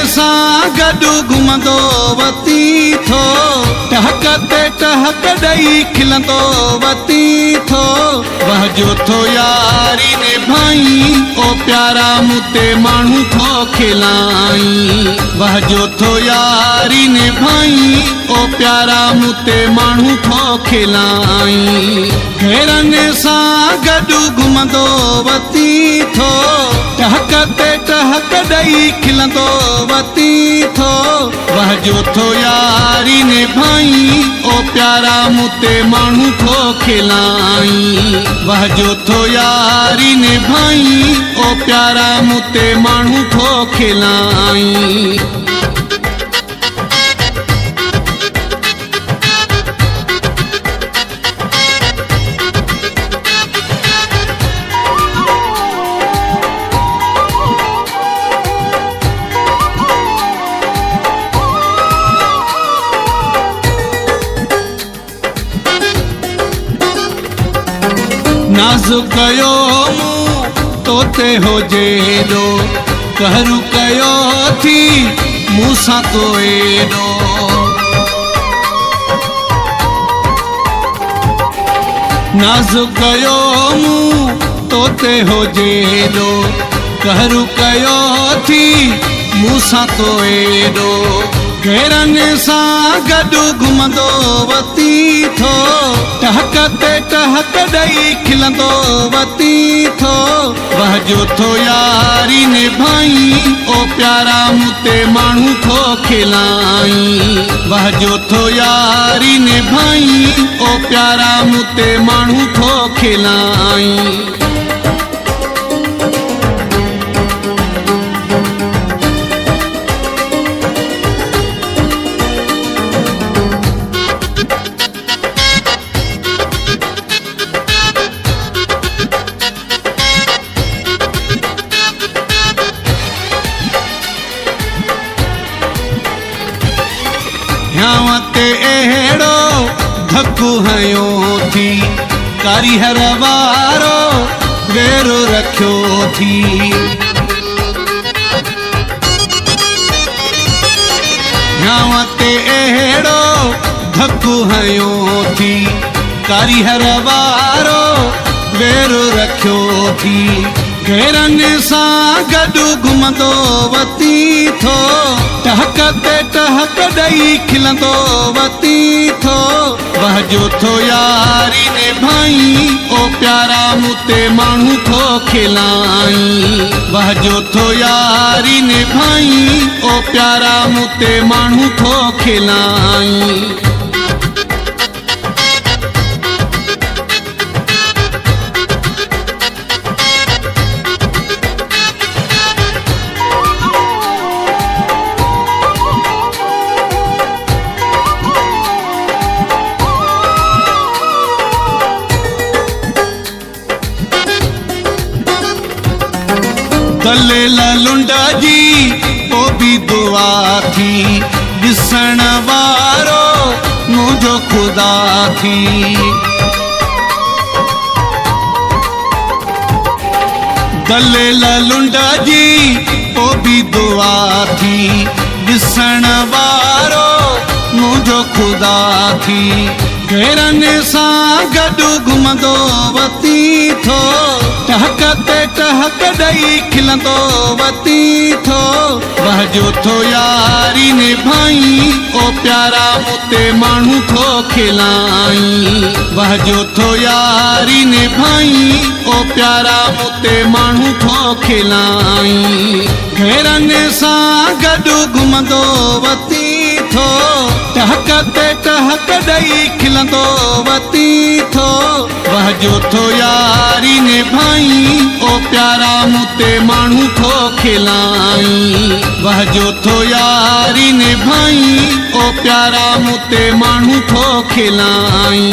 सां गॾु घुमंदो वती थो, टहक ते टहक ॾेई खिलंदो वती थो। वहजो थो यारी निभाई ओ प्यारा मूं ते माण्हू थो खिलाई। वहजो थो यारी निभाई ओ प्यारा मूं ते माण्हू थो खिलाई। घेरनि सां गॾु घुमंदो वती थो, टहक ते टहक ॾेई खिलंदो वती थो। वहजो थो यारी निभाई ओ प्यारा मूं ते माण्हू थो खिलाई। वहजो थो यारी निभाई ओ प्यारा मूं ते माण्हू थो खिलाई। नाज़ कयो मूं तोते हो जेॾो, कहरु कयो थी मूंसां तो एॾो। नाज़ कयो मूं तोते हो जेॾो, कहरु कयो थी मूंसां तो एॾो। घेरनि सां गॾु घुमंदो वती थो, टहक ते टहक ॾेई खिलंदो वती थो। वहजो थो यारी निभाई ओ प्यारा मूं ते माण्हू थो खिलाई। वहजो थो यारी निभाई ओ प्यारा मूं ते माण्हू थो खिलाई। ह्यांव ते अहिड़ो धकु हयो थी, कारीहर वारो वेरो रखियो थी। ह्यांव ते अहिड़ो धकु हयो थी, कारीहर वारो वेरो रखियो थी। घेरनि सां गॾु घुमंदो वती थो, टहक ते टहक ॾेई खिलंदो वती थो। वहजो थो यारी निभाई ओ प्यारा मूं ते माण्हू थो खिलाई। वहजो थो यारी निभाई ओ प्यारा मूं ते माण्हू थो खिलाई। दलेल लुंड जी पोइ बि दुआ थी, ॾिसण वारो मुंहिंजो ख़ुदा थी। दलेल लुंड जी पोइ बि दुआ थी, ॾिसण वारो मुंहिंजो ख़ुदा थी। घेरनि सां गॾु घुमंदो वती थो, टहक ते टहक ॾेई खिलंदो वती थो। वहजो थो यारी निभाई ओ प्यारा मूं ते माण्हू थो खिलाई। वहजो थो यारी निभाई ओ प्यारा मूं ते माण्हू थो खिलाई। घेरनि सां गॾु घुमंदो वती थो, टहक ते टहक ॾेई खिलंदो वती थो। वहजो थो यारी निभाई ओ प्यारा मूं ते माण्हू थो खिलाई। वहजो थो यारी निभाई ओ प्यारा मूं ते माण्हू थो खिलाई।